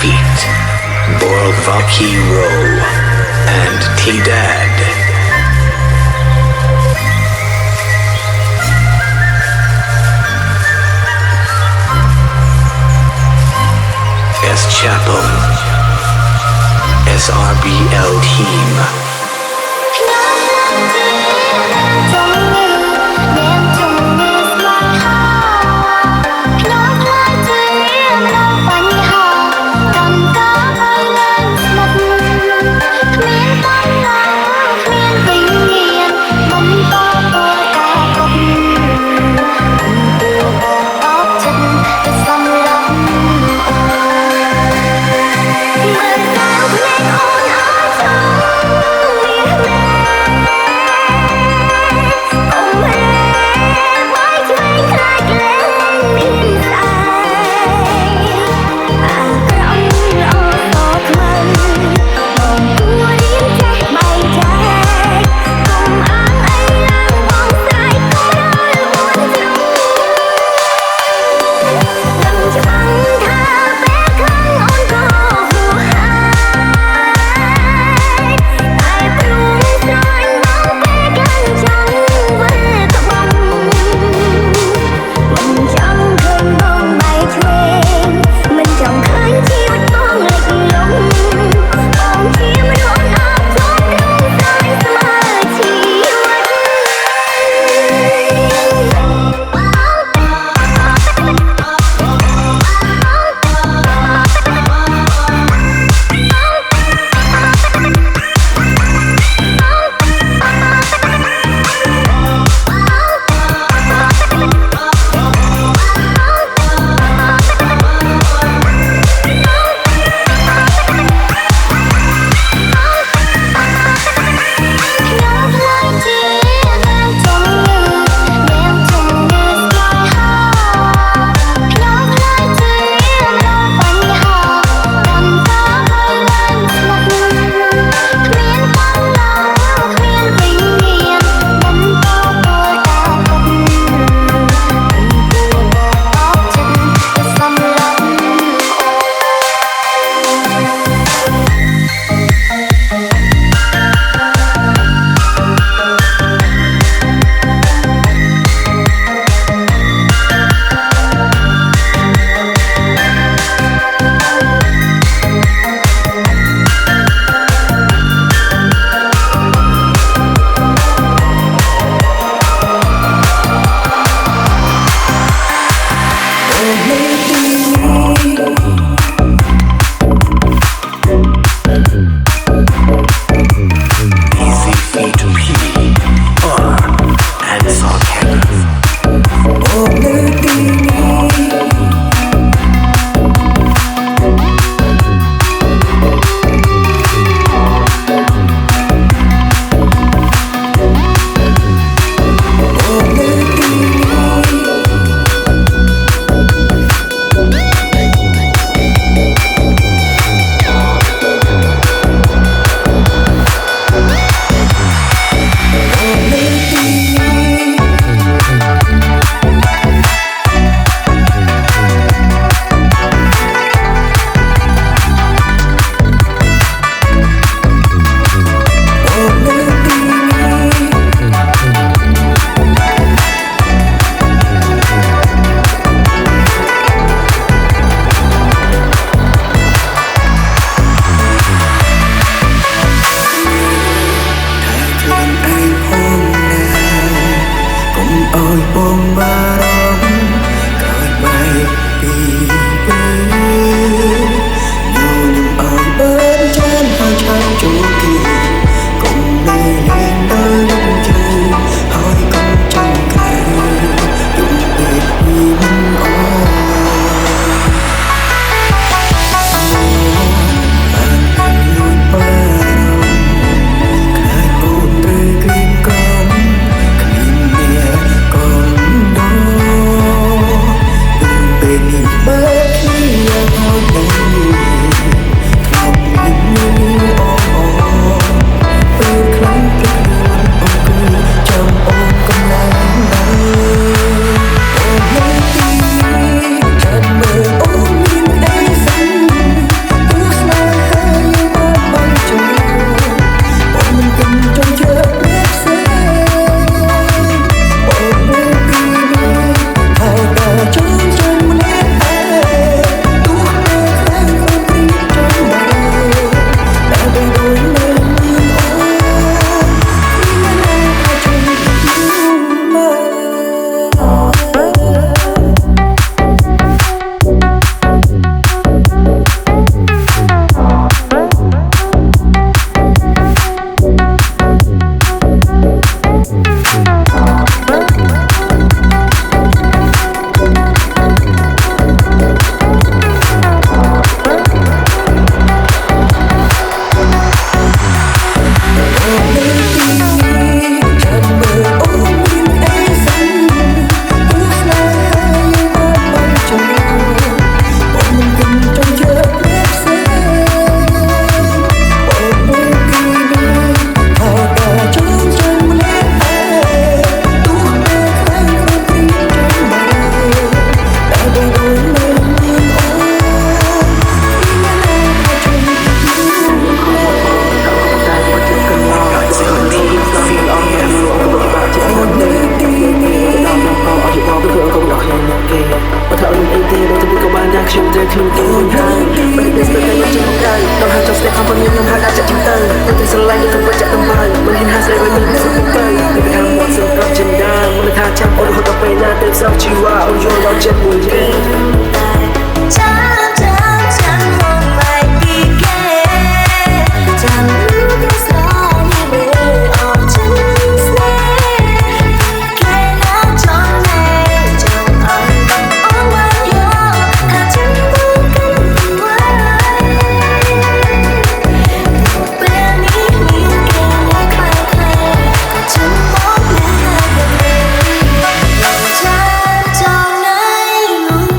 Pete, Borg Hero, and T-Dad. S. Chapel, SRBL Team. Hãy subscribe cho kênh Ghiền Mì Gõ để không bỏ lỡ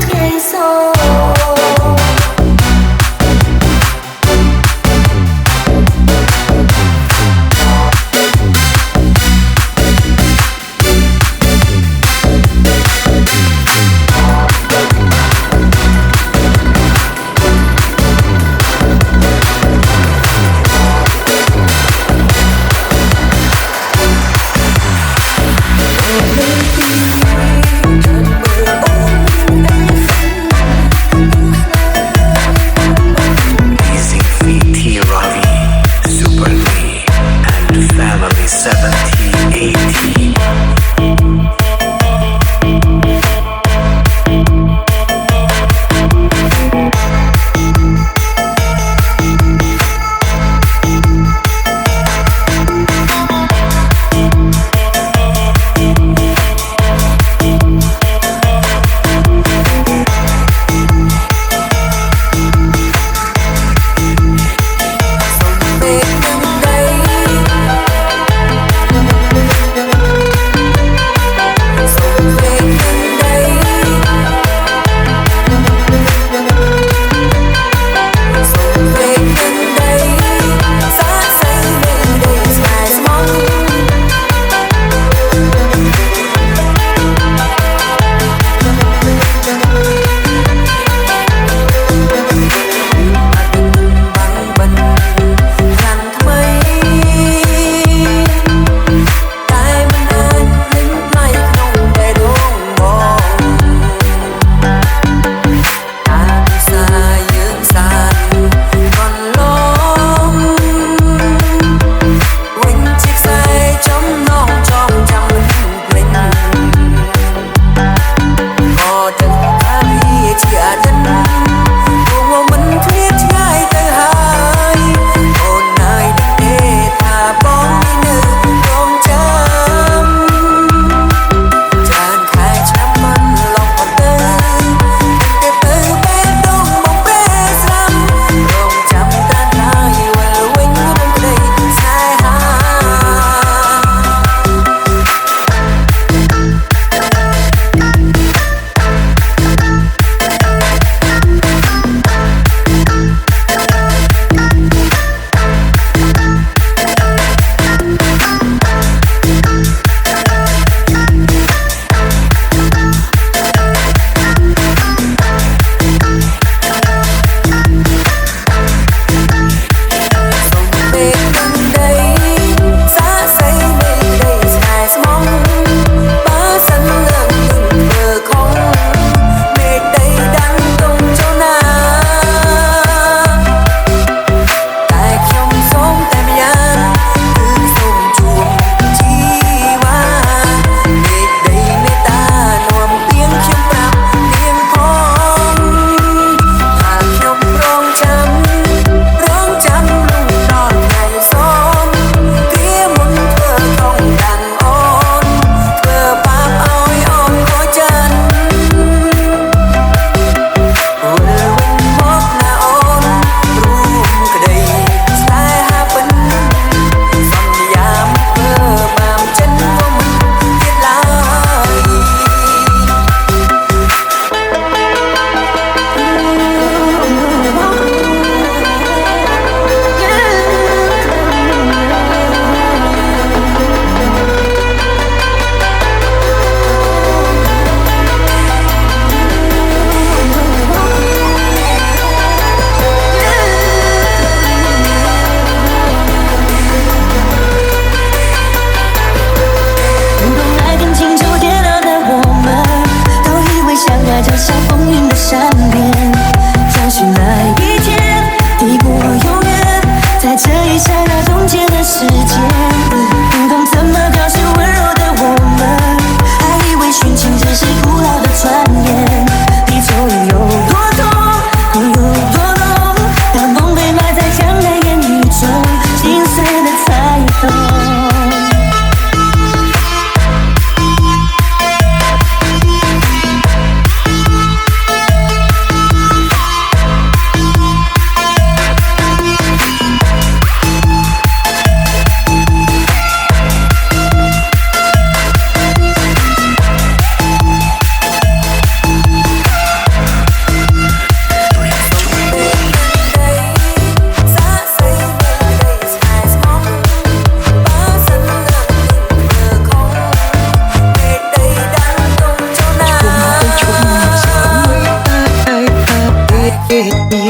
មា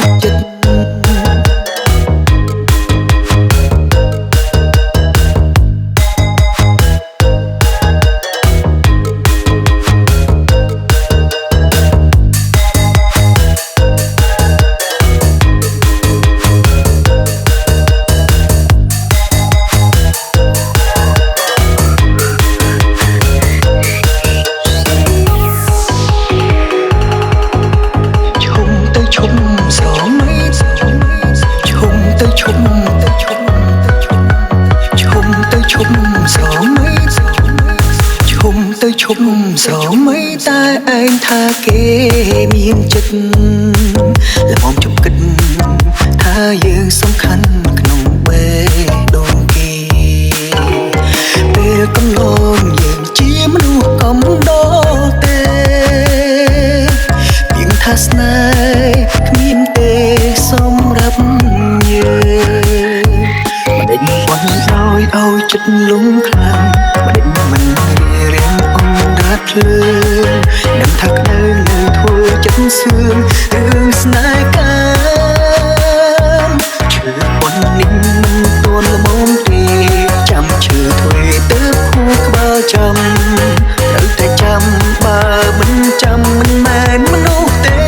នចិត្តឈុំស្រមៃតែឯងថាគេមានចិត្តល្មមជប់គិតថាយើងសំខាន់ក្នុងបេះដូងគេពេលកំឡងយើងជាមនុស្សកំដរទេពីងថាស្នេហ៍គ្មានទេសម្រាប់យើងមិនដេញបន់ឲ្យចិត្តលងខ្លាំងមិនដេញមិនរៀងភ្លើងដឹងថាក្តៅនៅធ្វើចិត្តសឿងរឿងស្នេហ៍កាមឈឺប៉ុននេះមិនទាន់ល្មមទេចាំឈឺធ្វេទៅខួរក្បាលចាំត្រូវតែចាំបើមិនចាំមិនមែនមនុស្សទេ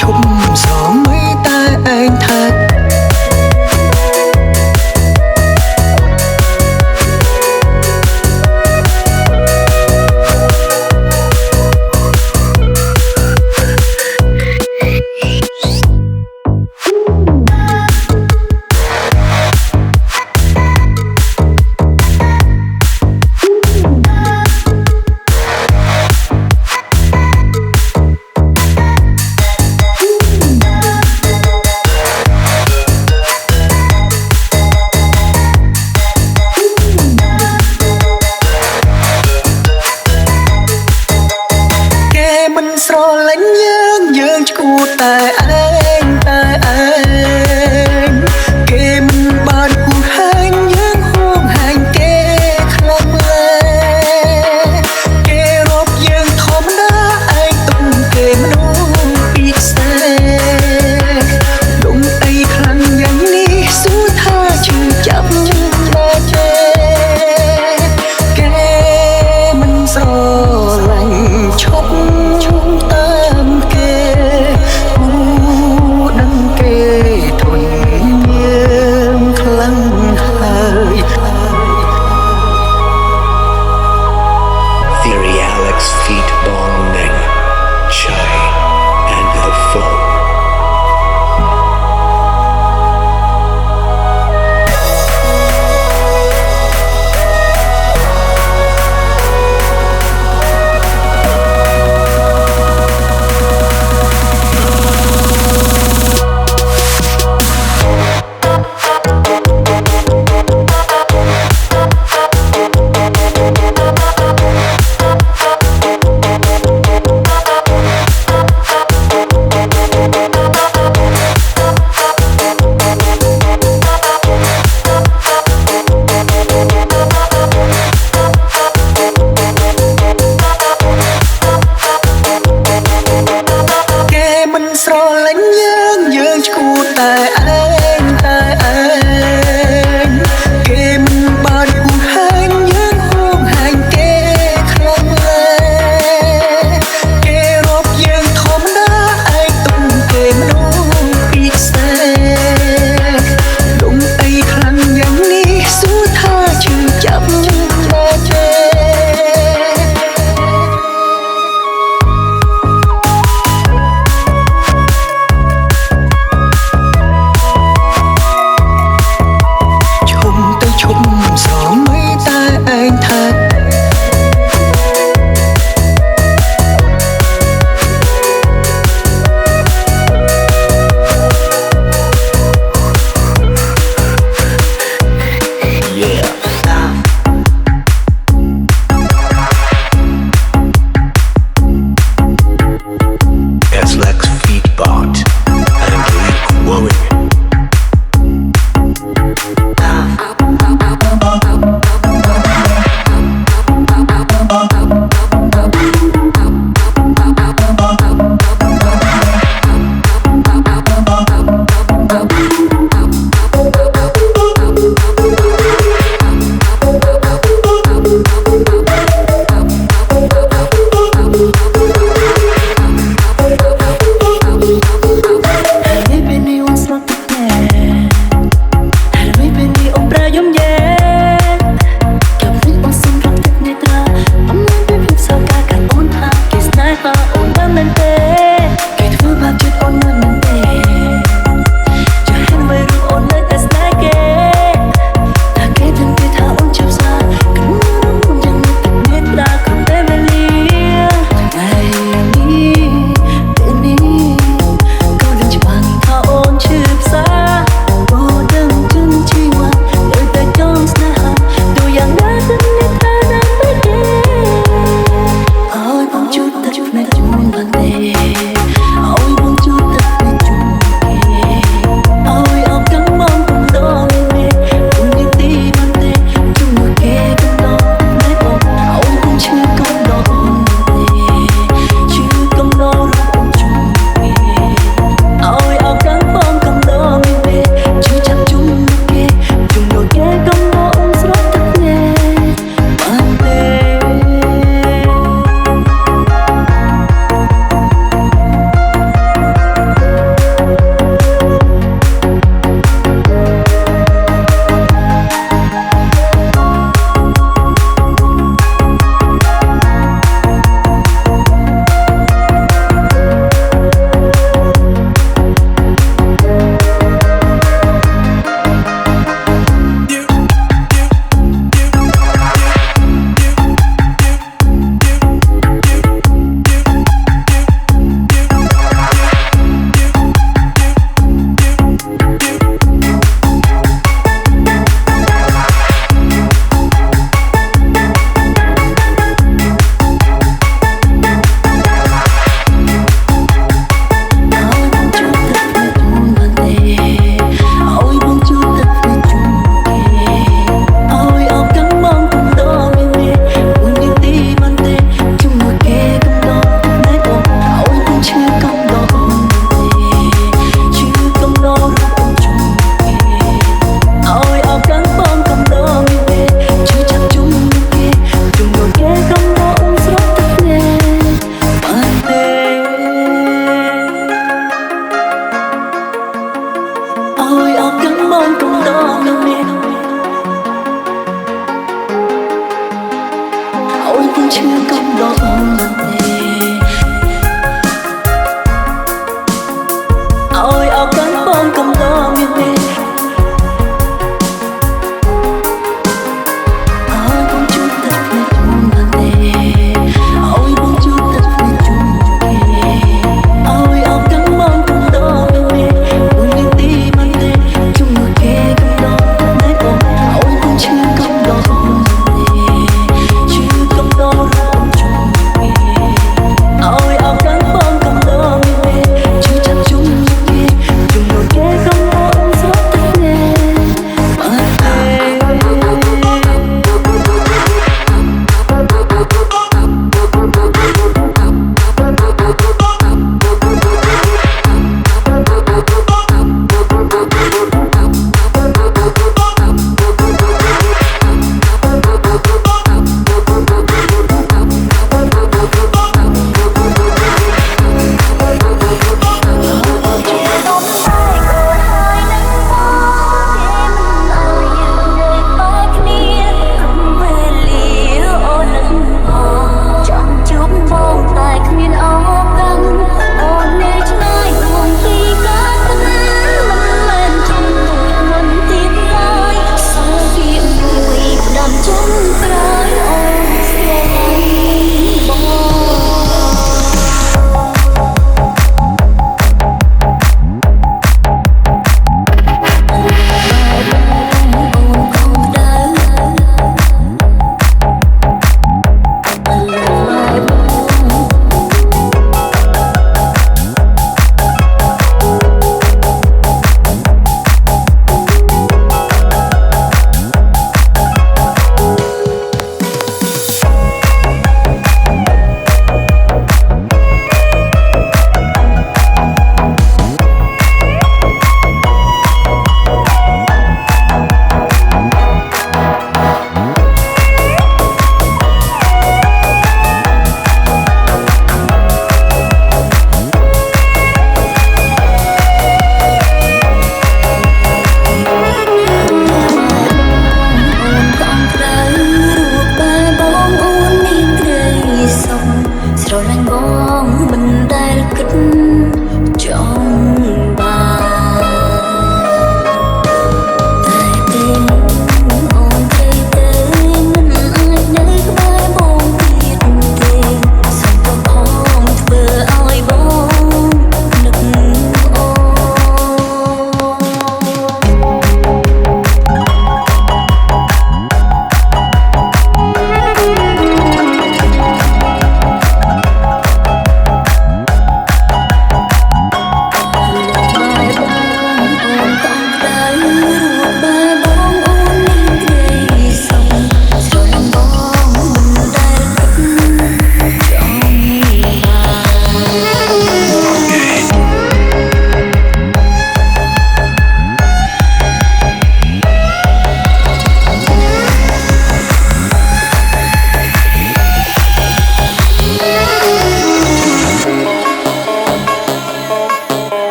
ឈុំ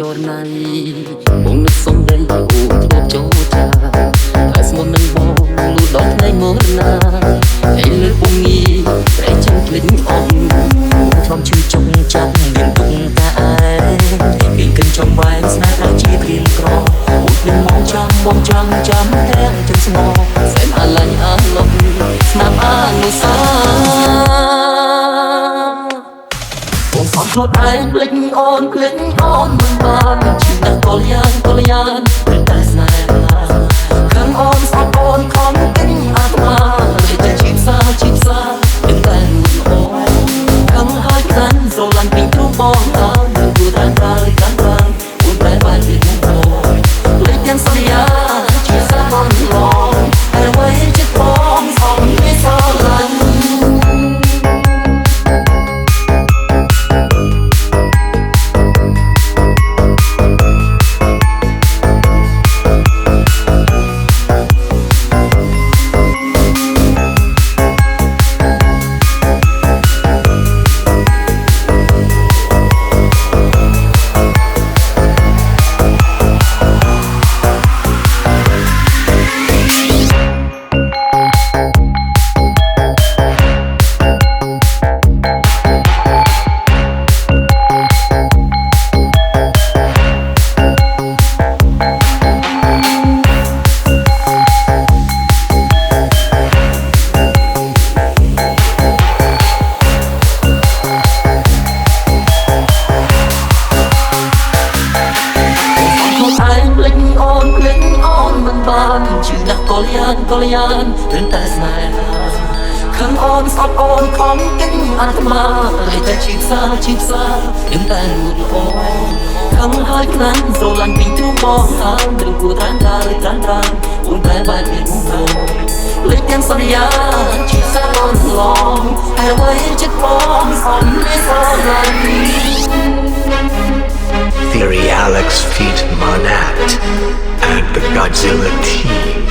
ចូលណៃបងនឹកសំដីអូនធ្លាប់ចូលចាតែស្មុននឹងបងលូដល់ថ្ងៃមកណាហើយលើបងងីប្រែចាំភ្លេចអស់ខ្ញុំឈឺចង់ចាំមានទុកតែឯងពីកិនចំវែងស្នេហ៍ដល់ជាព្រៀងក្រអូននឹងមកចាំបងចាំទាំងចង់ស្មោសែនអាឡាញ់អាឡុកស្នាប់អានុសាបងខំខ្លួនឯងភ្លេចអូនមិនបានឈឺតែកលយ៉ាងតែស្នេហ៍ខាងអូនស្អប់អូនខំទិញអាត្មាលេចតែជីបសានឹងតែអូនខាងហើយខ្លាំងស្រឡាញ់ពីទ្រូងបងតើគួរតែប្រើអូនតែបានពីអូនលេចទាំងសន្យាជាសាបងឡងតែអ្វីចិត្តបងស្អប់មិនស្រឡាញ់ជឿណាស់កលយ៉ាងព្រឹងតែស្នេហាខាងអូនស្អប់អូនខំទិញអាត្មាលេចតែជីបសាព្រឹងតែលូតអូនខាងហើយខ្លាំងស្រឡាញ់ពីទ្រូងបងខាងឬគួរត្រាំអូនតែបែបមានអូនលេចទាំងសន្យាជីបសាអូនឡងតែអ្វីចិត្តបងស្អប់មិនស្រឡាញ់ Theory Alex feat. Monat and the Godzilla team.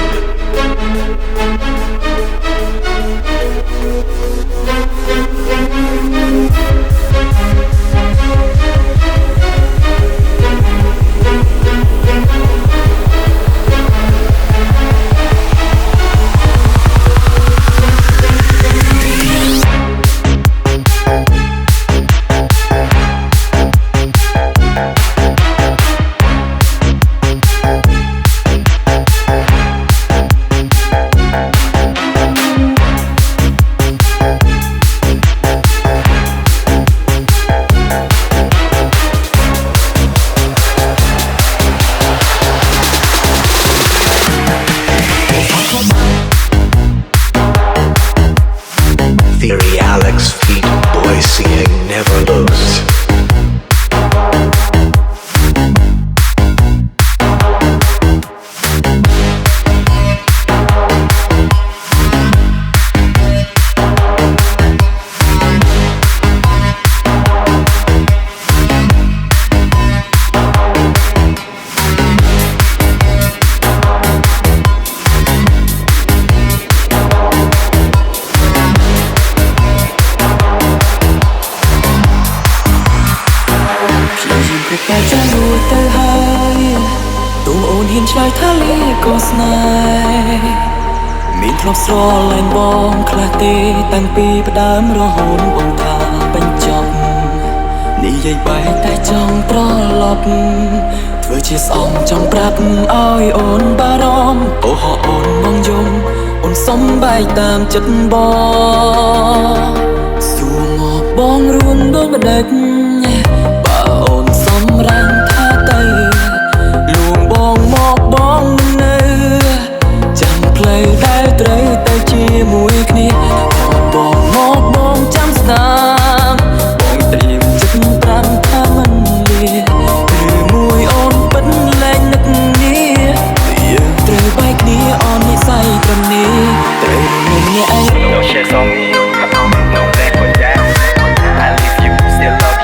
Theory Alex feat. Boy seeing never lose.តែចាំរួចទៅហើយទូអូនហ៊ានឆ្លើយថាលីក៏ស្នេហ៍មានធ្លាប់ស្រឡាញ់បងខ្លះទេតាំងពីផ្ដើមរហូតបងថាបញ្ចប់និយាយបែរតែចង់ត្រឡប់ធ្វើជាស្អំចង់ប្រាប់ឲ្យអូនបារម្ភអូហោអូនបងយំអូនសំបែកតាមចិត្តបងសួរមកបងរួមដូចម្ដេចអូនសំរាំងថាទៅលួងបងមកបងនៅចាំផ្លូវដែលត្រូវទៅជាមួយគ្នាបងមកបងចាំស្ដាប់បងត្រៀមចិត្តប្រាំថាមិនលាឬមួយអូនពិតលែងនឹកនេះយើងត្រូវបែកគ្នាអូននិស័យត្រឹមនេះត្រូវមានអ្នកឯង No shit on me, no that for that. I leave you still love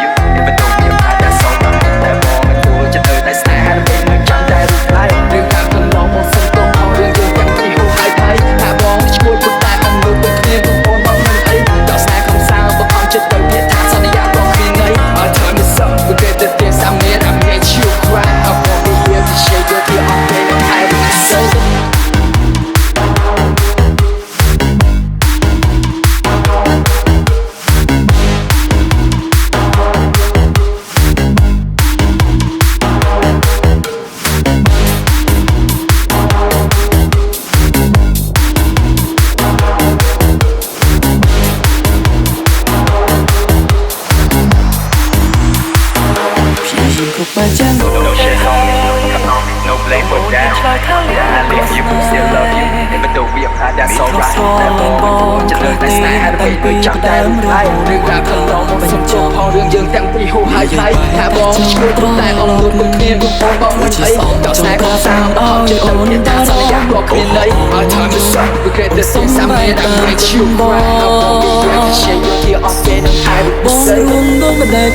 មានគ្រប់បែបយ៉ាង No shade on me, come on, no blame for that. I leave you, still love you. Even though we apart, that's alright. តែបងจะเดินតែស្នេហាដើម្បីដូចចាំតែរំលាយរឿងរ៉ាវខាងនอกមកសុំចូលផងរឿងយើងទាំងពីរហូរហើយហើយថាបងជួយព្រមតែអត់លួចមួយគ្នាបងបងមិនអីដល់ស្នេហ៍ของសាមដល់ចិត្តអូនតែសន្យាក៏គ្មានន័យ Our time is up, we get this thing some man I break you right. I won't be here to share your tear off in and I បង will រួមដូចមិនដេច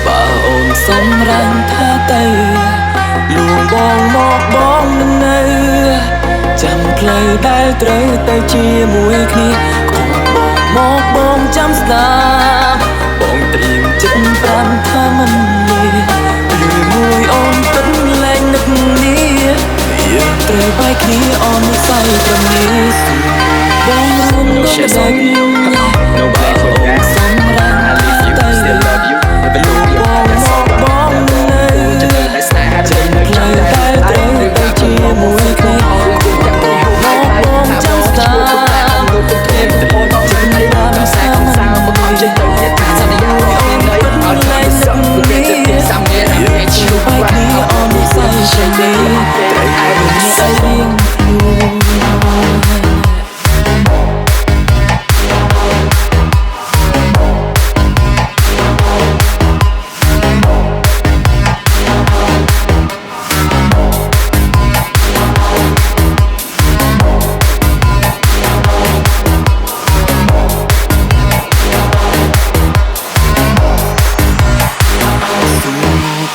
បើអូនសម្រាំងថាទៅលួងបងមកបងនឹងនៅចាំផ្លូវដែលត្រូវទៅជាមួយគ្នាកុំបងមកបងចាំស្ដាប់បងត្រៀមចិត្ត5ថាមិនលាឬមួយអូនពិតលែងនឹកនេះយើងត្រូវបែកគ្នាអូនស័យត្រឹមនេះបងរួមដូចមិនដេច No blame for that. សម្រាំង I leave you, still love you. Even though we apart, that's alright. จะเดินតែស្នេហាដើម្បីដូចចាំតែរំលាយរឿងរ៉ាវខាងនอกមកសុំចូលផងរឿងយើងទាំងពីរហូរហើយហើយថាបងជួយព្រមតែអត់លួចមួយគ្នាបងបងមិនអីដល់ស្នេហ៍ของសាមមកអត់ចេះទៅទៀតថាសន្យាក៏គ្មានន័យ Our time is up, we get this thing some man I break you right. I won't be here to share your tear off in and I will say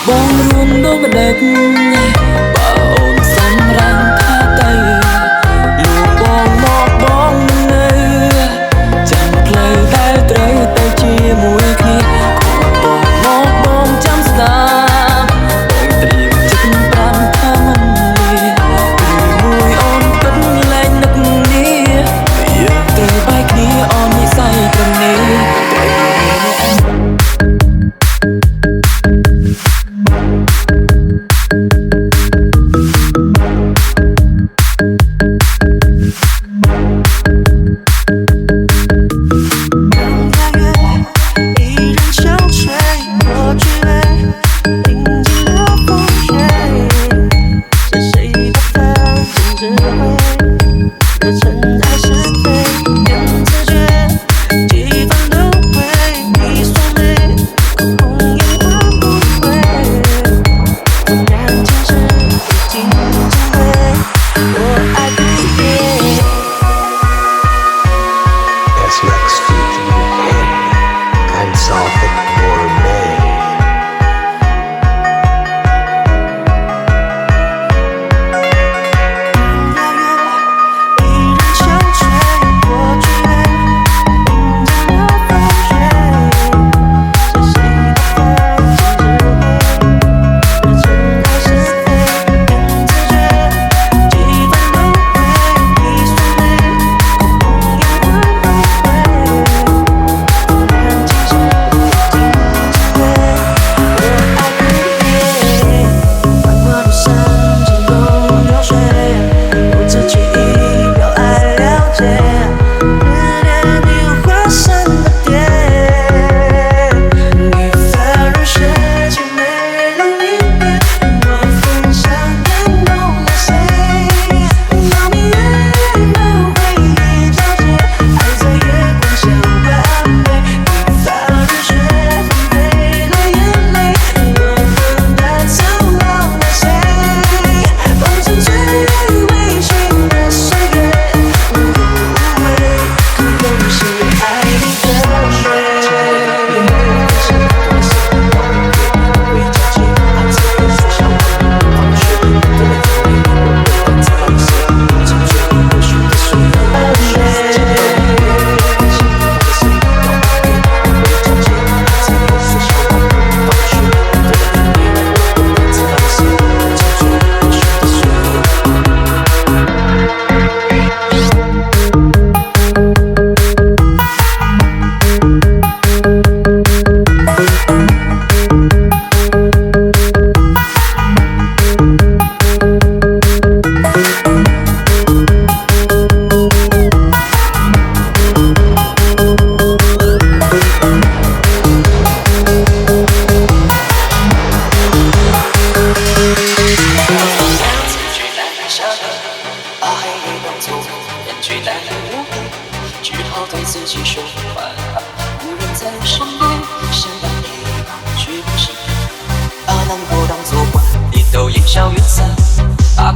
បងរួមដូចមិនដេចបើអូនសម្រាំងថាទៅលួងបងមកបងនៅចាំផ្លូវដែលត្រូវទៅជាមួយគ្នាបងមកបងចាំស្ដាប់បងត្រៀមចិត្ត5ថាមិនលាឬមួយអូនពិតលែងនឹកនេះយើងត្រូវបែកគ្នាអូននិស័យត្រឹមនេះ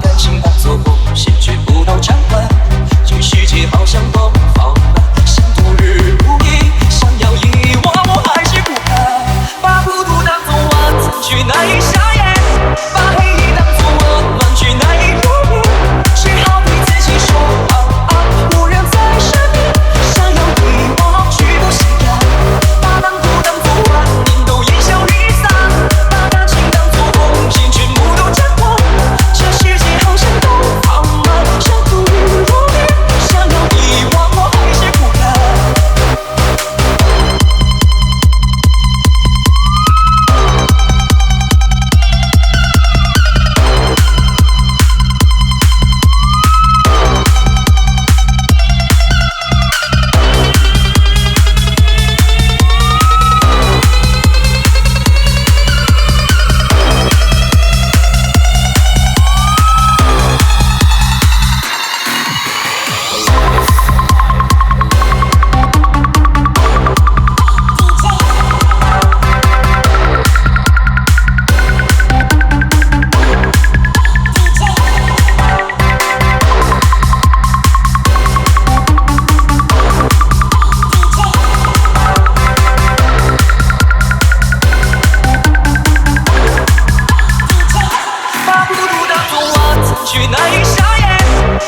感情当作梦，先全部都斩断。这世界好像都放慢，想度日如年，想要遗忘我还是不敢。把孤独当作晚餐，却难以下咽；把黑夜当作温暖，却难以入眠。只好对自己说无人在身边，想要遗忘却不想要。把难过当作万年，都烟消云散；把感情当作红线，全部都斩断。这世界好像都放慢，想度日如年，想要遗忘我还是不敢。把孤独当作晚餐，却难以下咽；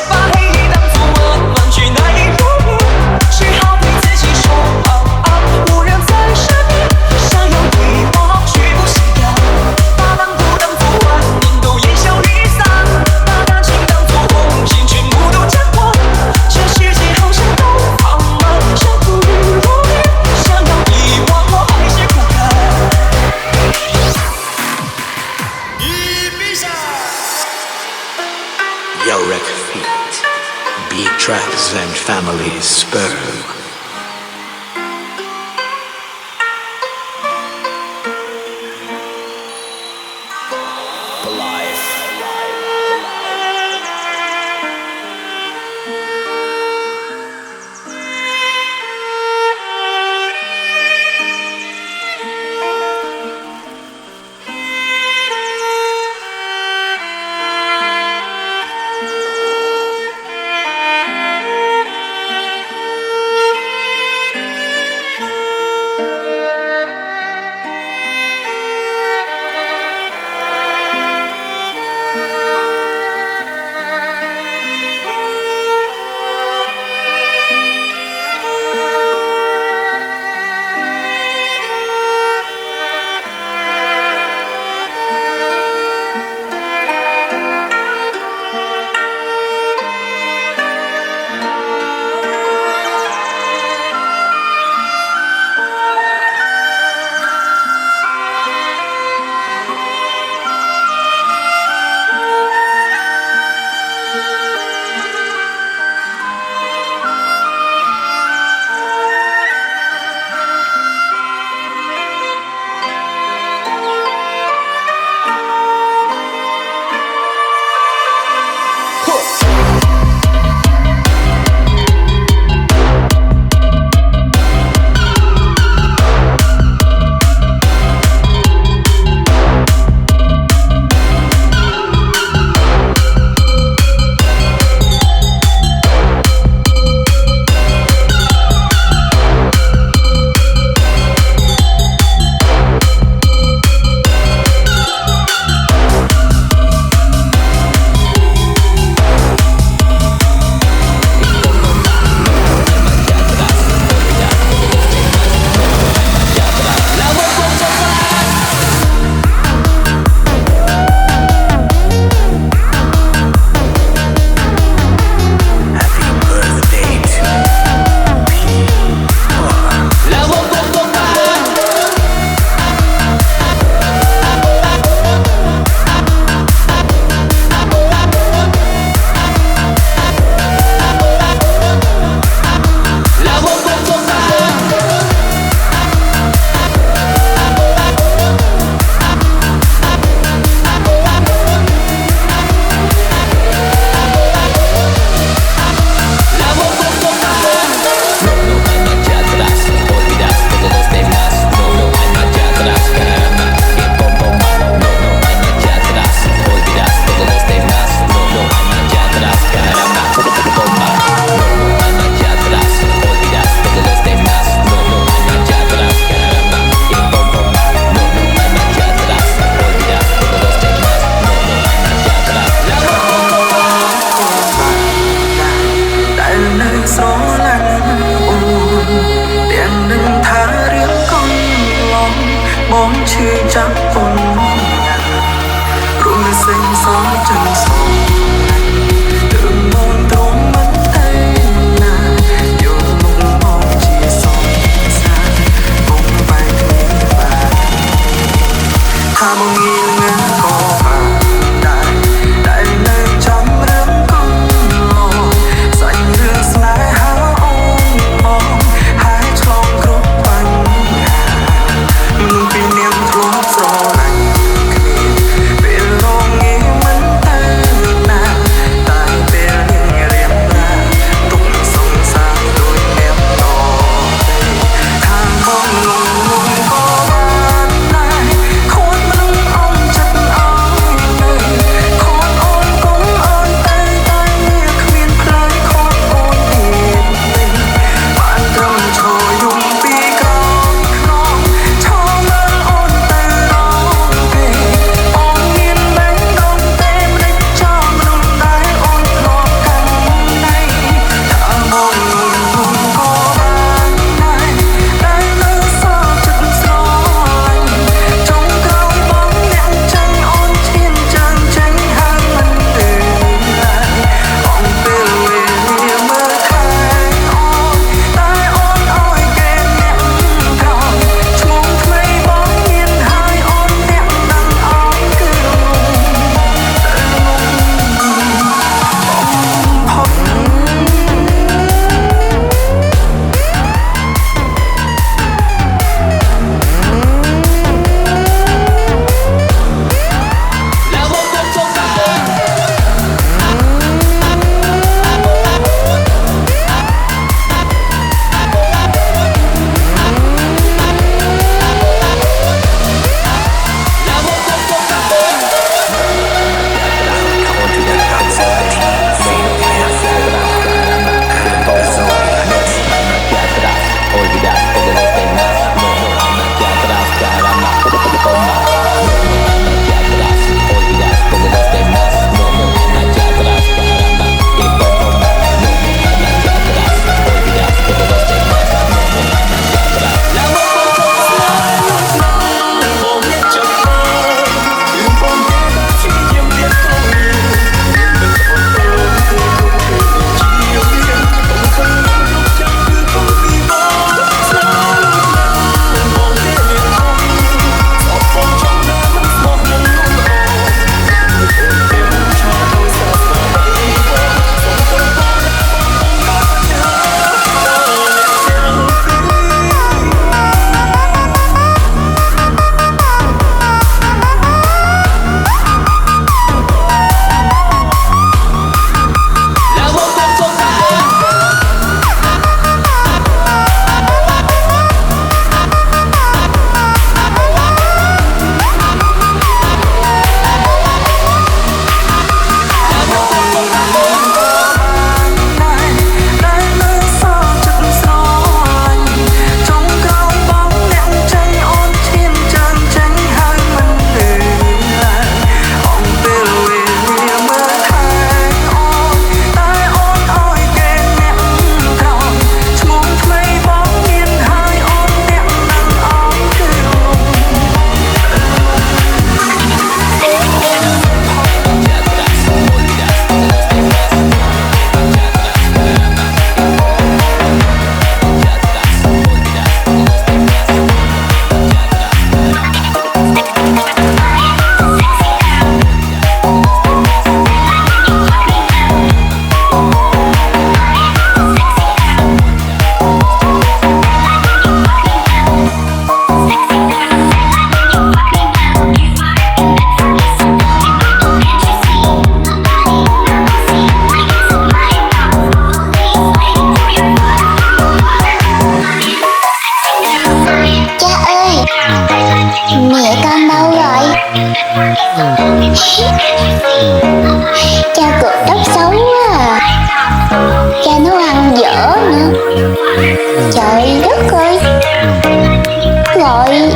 把黑夜当作温暖，却难以入眠。只好对自己说无人在身边，想要遗忘却不想要。把难过当作万年，都烟消云散；把感情当作红线，全部都斩断。这世界好像都放慢，想度日如年，想要遗忘我还是不敢。Yorek feet, beat tracks and family sperm. món chưa chắc ôn rồi sinh sống chân sống đường môn trốn mất tay là dù mong mong chỉ sống xa cũng phải thương và tha mong nghĩ ngân có và đại nơi trăm rớm công lò dành đường snai háo ôm mong hãy trong group bánh mừng vì niềm thuốc gió lạnh về lo nghĩ mất tay nào tại bên những riêng ra tung sông xa đôi em đỏ thang bóng lùng lùng có ban này khôn lưng ông chất áo này khôn ôn cũng ơn tay tay khuyên plei khôn ôn hiền tình bạn thầm trôi dùng bi cao non cho mơ ôn tay ôn về ôn nghiên bánh đông tem đích cho nung đáy ôn lo căng này thả mong lùng lùng có ban này đây nơi xa chất gió lạnh trong cao bóng nhãn tranh ôn thiên tràn tranh hàng mình từ lại ôn về lùi mơ khai ôn tai ôn ôi kèm nhẹn tròn chuông mây bóng nhiên hai ôn nhẹn nắng óng cứ là một cuộc sống dài là một cuộc sống dài là một cuộc sống dài đây nơi xa chất gió lạnh trong cao bóng nhãn tranh ôn thiên tràn tranh hai mình từ lại ôn về lùi mơ khai ôn tai ôn ôi kèm nhẹn tròn chuông mây bóng nhiên hai ôn nhẹn nắng óng cứ Cha ơi, mẹ con đâu rồi? Cha cột tóc xấu quá à. Cha nấu ăn dở nữa. Trời đất ơi. Gọi